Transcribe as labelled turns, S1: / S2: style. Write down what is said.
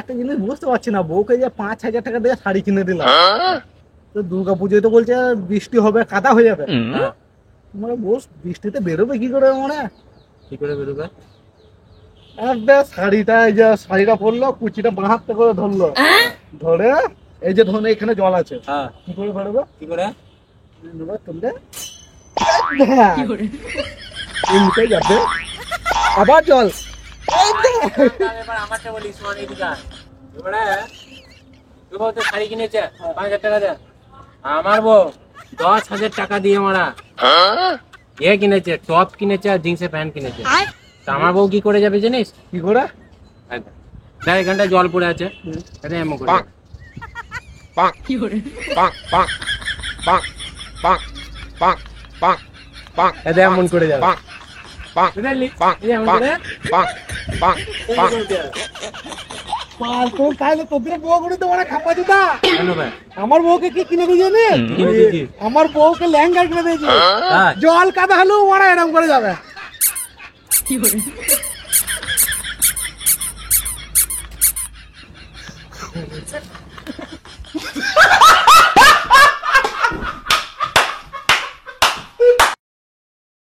S1: একটা জিনিস বুঝতে পারছি না, বউকে যে 5,000 টাকা দিয়ে শাড়ি কিনে দিলাম, তো দুর্গা পুজোয় তো বলছে বৃষ্টি হবে, কাদা হয়ে যাবে। মানে বউ বৃষ্টিতে বেরোবে কি করে? মানে
S2: কি করে বেরোবে?
S1: শাড়িটা, এই যে শাড়িটা পরলো, কুচিটা বাঁ হাতে করে ধরলো, ধরে এই যে ধরুন এখানে জল আছে,
S2: হ্যাঁ,
S1: কি করে বেরোবে?
S2: কি করে?
S1: তুললে এমনিতে যাবে, আবার জল।
S2: এবার আমারটা বলি, শোন এদিকে। এবারে তুই বলতে শাড়ি কিনেছে 5,000 টাকা দিয়ে, আমার বউ 10,000 টাকা দিয়ে মারা এ কিনেছে, টপ কিনেছে আর জিন্সের প্যান্ট কিনেছে। তা আমার বউ কি করে যাবে জানিস?
S1: কি করে?
S2: দেখ এখানটা জল পড়ে আছে, এটা এমন করে যাবে। এটা এমন করে যাবে, বুঝলি? এই এমন করে
S1: তাহলে তোদের বউ করে তো অনেক খাপা জুতা।
S2: কেন ভাই?
S1: আমার বউকে কি কিনে দিয়ে জানিস?
S2: কি কিনে দিয়েছিস?
S1: আমার বউকে লেহেঙ্গা কিনে দিয়েছি,
S2: তাই?
S1: জল কাদা হলেও ওরা এরকম করে যাবে।